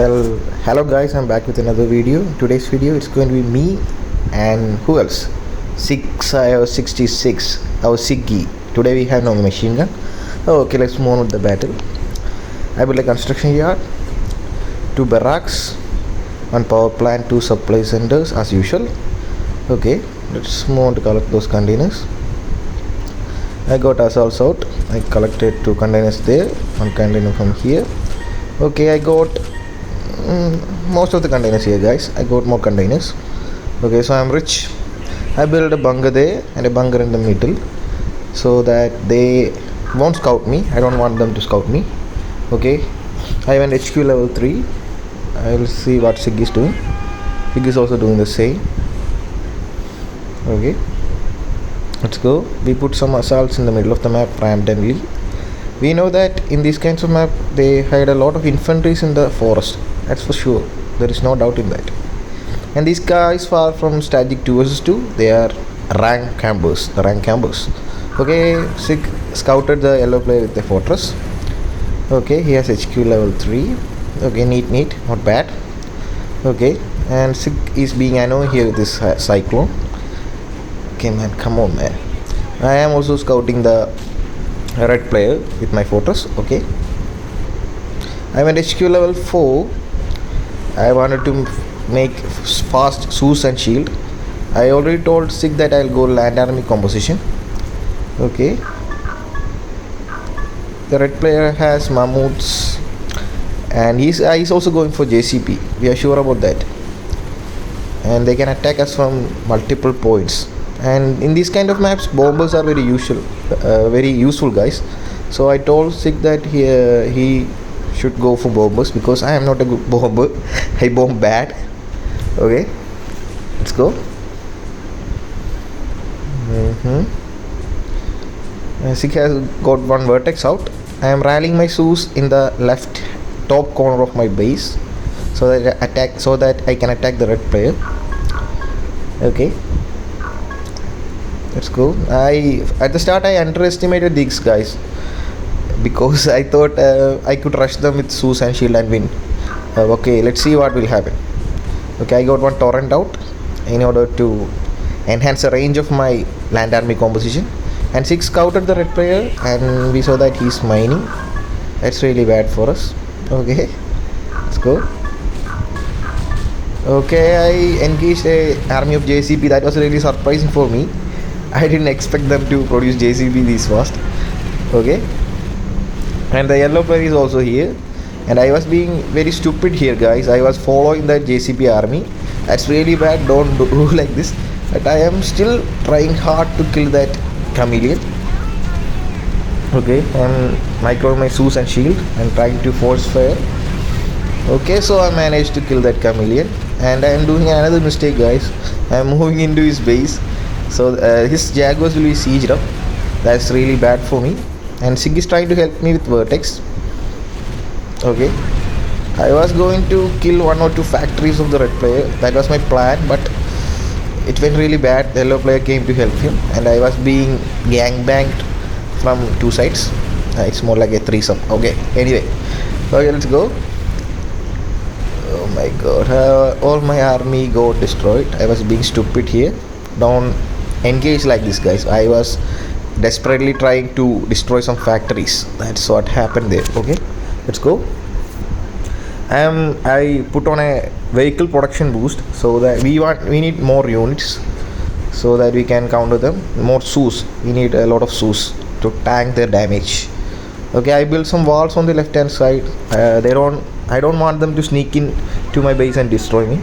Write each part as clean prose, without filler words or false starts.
Well, hello guys, I'm back with another video. Today's video it's going to be me and who else? 66, our Siggy. Today we have no machine gun. Oh, okay, let's move on with the battle. I built a construction yard, 2 barracks, 1 power plant, 2 supply centers as usual. Okay, let's move on to collect those containers. I got assaults out. I collected 2 containers there, 1 container from here. Okay, I got most of the containers here, guys. I got more containers. Okay, so I'm rich. I built a bunker there and a bunker in the middle so that they won't scout me. I don't want them to scout me. Okay, I went HQ level 3. I will see what Sig is doing. Sig is also doing the same. Okay, let's go. We put some assaults in the middle of the map randomly. We know that in these kinds of map they hide a lot of infantries in the forest. That's for sure. There is no doubt in that. And these guys far from strategic 2 vs 2. They are rank campers. The rank campers. Okay, Sig scouted the yellow player with the fortress. Okay, he has HQ level 3. Okay, neat, not bad. Okay, and Sig is being annoying here with this cyclone. Okay, man, come on, man. I am also scouting the red player with my fortress. Okay, I'm at HQ level 4. I wanted to make fast Zeus and shield. I already told Sig that I'll go land army composition. Okay, the red player has mammoths and he's also going for JCP. We are sure about that, and they can attack us from multiple points. And in these kind of maps bombers are very useful, guys. So I told Sig that he should go for bombers because I am not a good bomber. I bomb bad. Okay, let's go. Sig has got 1 vertex out. I am rallying my Zeus in the left top corner of my base so that I can attack the red player. Okay, let's go. At the start I underestimated these guys because I thought I could rush them with Zeus and shield and win. Okay, let's see what will happen. Okay, I got 1 torrent out in order to enhance the range of my land army composition, and 6 scouted the red player and we saw that he's mining. That's really bad for us. Okay, let's go. Okay, I engaged a army of JCP. That was really surprising for me. I didn't expect them to produce JCB this fast. Okay, and the yellow player is also here, and I was being very stupid here, guys. I was following that JCP army. That's really bad. Don't do like this. But I am still trying hard to kill that chameleon. Okay, and micro my Zeus and shield and trying to force fire. Okay, so I managed to kill that chameleon, and I am doing another mistake, guys. I am moving into his base. So his jaguars will be sieged up. That's really bad for me. And Sig is trying to help me with vertex. Okay, I was going to kill 1 or 2 factories of the red player. That was my plan, but it went really bad. The yellow player came to help him, and I was being gangbanged from 2 sides. It's more like a threesome. Okay, anyway, okay, let's go. Oh my god, all my army got destroyed. I was being stupid here. Don't engage like this, guys. I was desperately trying to destroy some factories. That's what happened there. Okay, let's go. I put on a vehicle production boost so that we need more units so that we can counter them. More Zeus. We need a lot of Zeus to tank their damage. Okay, I built some walls on the left hand side. I don't want them to sneak in to my base and destroy me.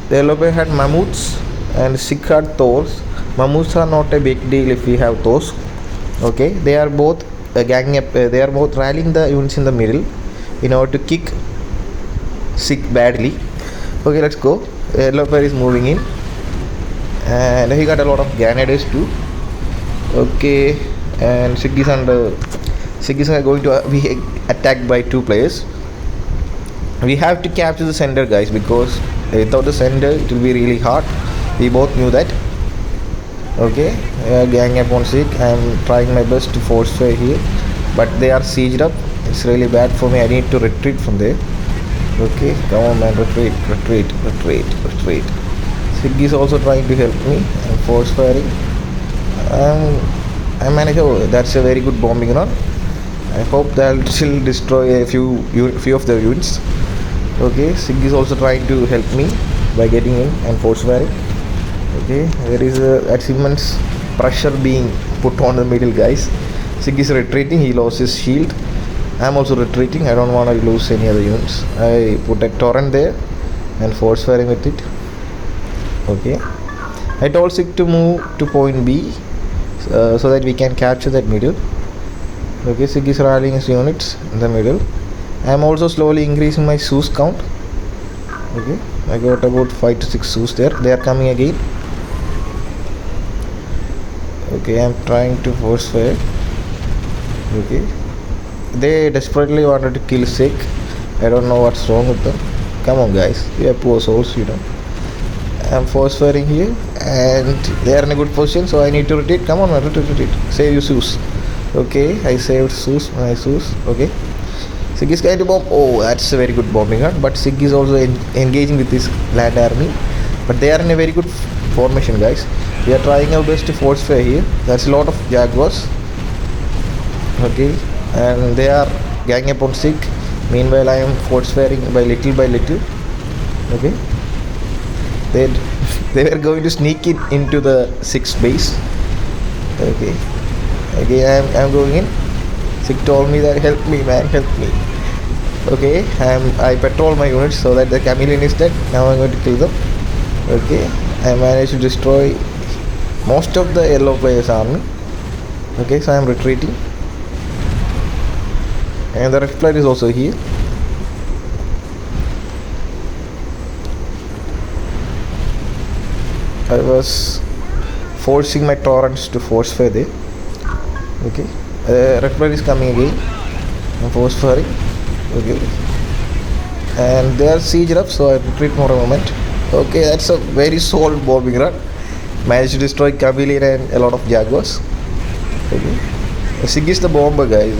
The yellow player had mammoths and Sig had Thors. Mammoths are not a big deal if we have those. Okay, they are both ganging up. They are both rallying the units in the middle in order to kick Sig badly. Okay, let's go. Yellow player is moving in, and he got a lot of grenades too. Okay, and Sig is going to be attacked by 2 players. We have to capture the center, guys, because without the center it will be really hard. We both knew that. Okay, gang up on Sig. I am trying my best to force fire here, but they are sieged up. It's really bad for me. I need to retreat from there. Okay, come on man, retreat, retreat, retreat, retreat. Sig is also trying to help me. I'm force firing. I manage. Oh, that's a very good bombing run. I hope that'll still destroy a few of the units. Okay, Sig is also trying to help me by getting in and force firing. Okay, there is a immense pressure being put on the middle guys. Sig is retreating. He lost his shield. I'm also retreating. I don't want to lose any other units. I put a torrent there and force firing with it. Okay, I told Sig to move to point B so that we can capture that middle. Okay, Sig is rallying his units in the middle. I am also slowly increasing my Zeus count. Okay, I got about 5 to 6 Zeus there. They are coming again. Okay, I am trying to force fire. Okay, they desperately wanted to kill Sig. I don't know what's wrong with them. Come on guys, we have poor souls, you know. I'm force firing here and they are in a good position, so I need to retreat. Come on man, retreat. Save your Zeus. Okay, I saved Zeus, my Zeus. Okay, Sig is going to bomb. Oh, that's a very good bombing run. But Sig is also engaging with his land army. But they are in a very good formation, guys. We are trying our best to force fire here. That's a lot of Jaguars. Okay, and they are ganging upon Sig. Meanwhile, I am force firing by little. Okay, they they were going to sneak in into the Sig's base. Okay, I'm going in. Sig told me that help me man, help me. Okay, I patrol my units so that the chameleon is dead. Now I'm going to kill them. Okay, I managed to destroy most of the yellow players army. Okay, so I'm retreating. And the red player is also here. I was forcing my torrents to force fire there. Okay, red player is coming again. I'm force firing. Okay, and they are siege up, so I retreat more a moment. Okay, that's a very solid bombing run. Managed to destroy Chameleon and a lot of Jaguars. Okay, Sig is the bomber, guys.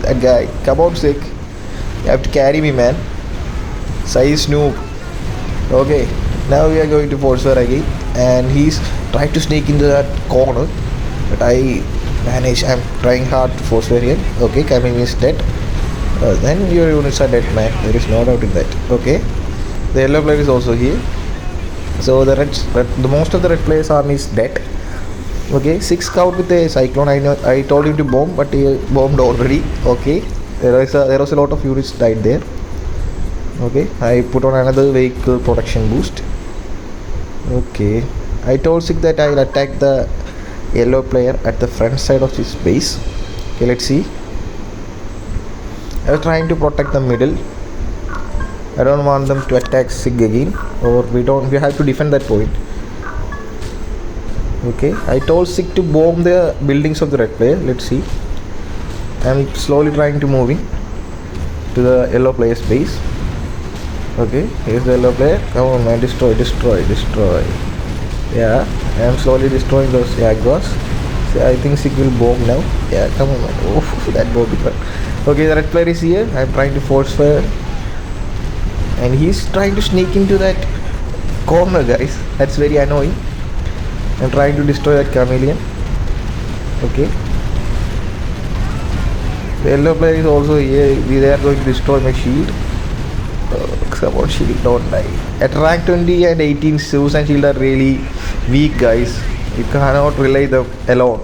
That guy, come on Sig, you have to carry me man. Size noob. Okay, now we are going to force fire again, and he's trying to sneak into that corner, but I manage. I'm trying hard to force fire here. Okay, Chameleon is dead. Then your units are dead man, there is no doubt in that. Okay, the yellow player is also here, so the most of the red players army is dead. Okay, 6 scout with a cyclone. I told him to bomb, but he bombed already. Okay, there was a lot of units died there. Okay, I put on another vehicle protection boost. Okay, I told Sig that I'll attack the yellow player at the front side of his base. Okay, let's see. I was trying to protect the middle. I don't want them to attack Sig again, or we have to defend that point. Okay, I told Sig to bomb the buildings of the red player. Let's see. I'm slowly trying to move in to the yellow player's base. Okay, here's the yellow player. Come on man, destroy. Yeah, I'm slowly destroying those Jaguars. So I think Sig will bomb now. Yeah, come on man. Oh, that bombing run. Okay, the red player is here. I'm trying to force fire, and he's trying to sneak into that corner, guys. That's very annoying. I'm trying to destroy that chameleon. Okay, the yellow player is also here. They are going to destroy my shield. Come on, shield, don't die. At rank 20 and 18, Zeus and shield are really weak, guys. You cannot rely them alone.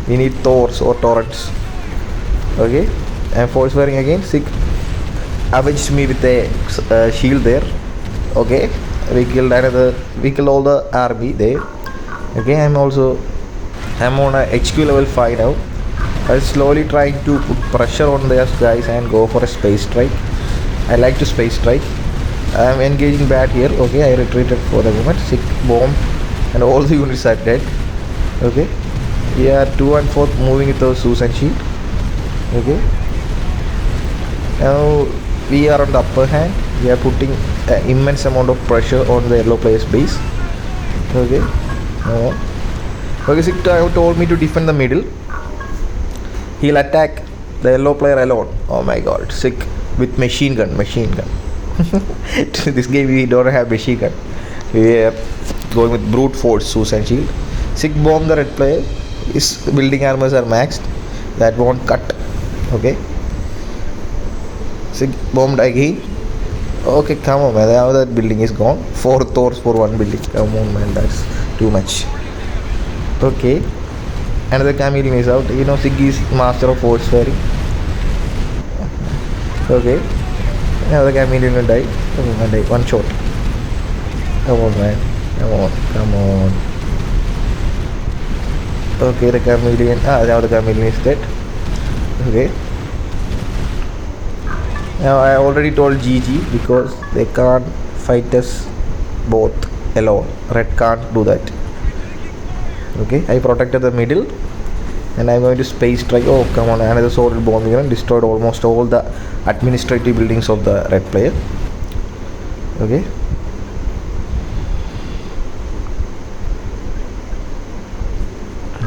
We need Thors or torrents. Okay, I'm force firing again. Sig avenged me with a shield there. Okay, we killed all the army there. Okay, I'm on a HQ level 5 now. I'm slowly trying to put pressure on their guys and go for a space strike. I like to space strike. I'm engaging bad here. Okay, I retreated for the moment. Sig bomb and all the units are dead. Okay, we are 2 and 4 moving with our Zeus and shield. Okay, now we are on the upper hand. We are putting an immense amount of pressure on the yellow player's base. Okay, okay, Sig told me to defend the middle. He'll attack the yellow player alone. Oh my god, Sig with machine gun. This game we don't have machine gun. We are going with brute force, Zeus and shield. Sig bomb the red player. His building armors are maxed. That won't cut. Okay. Sig bombed again. Okay, come on, man. Now that building is gone. 4 Thors for one building. Come on, man. That's too much. Okay. Another chameleon is out. You know, Sig is master of force firing. Okay. Now the chameleon will die. Come on, die. One shot. Come on, man. Come on. Come on. Okay, the chameleon. Now the chameleon is dead. Okay. Now I already told GG because they can't fight us both alone. Red can't do that. Okay, I protected the middle and I'm going to space strike. Oh, come on, another sword bombing and destroyed almost all the administrative buildings of the red player. Okay.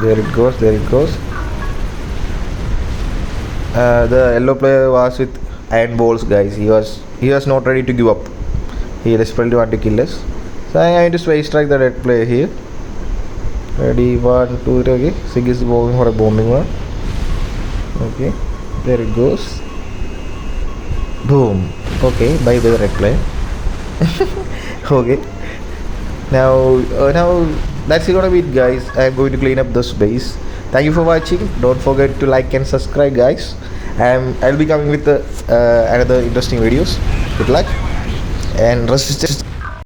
There it goes, there it goes. The yellow player was with iron balls, guys. He was not ready to give up. He desperately wanted to kill us. So I'm going to space strike the red player here. Ready, 1, 2, 3. Okay, Sig is going for a bombing one. Okay, there it goes. Boom. Okay, bye the red player. Okay. Now that's gonna be it, guys. I'm going to clean up this base. Thank you for watching. Don't forget to like and subscribe, guys. I'll be coming with another interesting videos. Good luck and resist.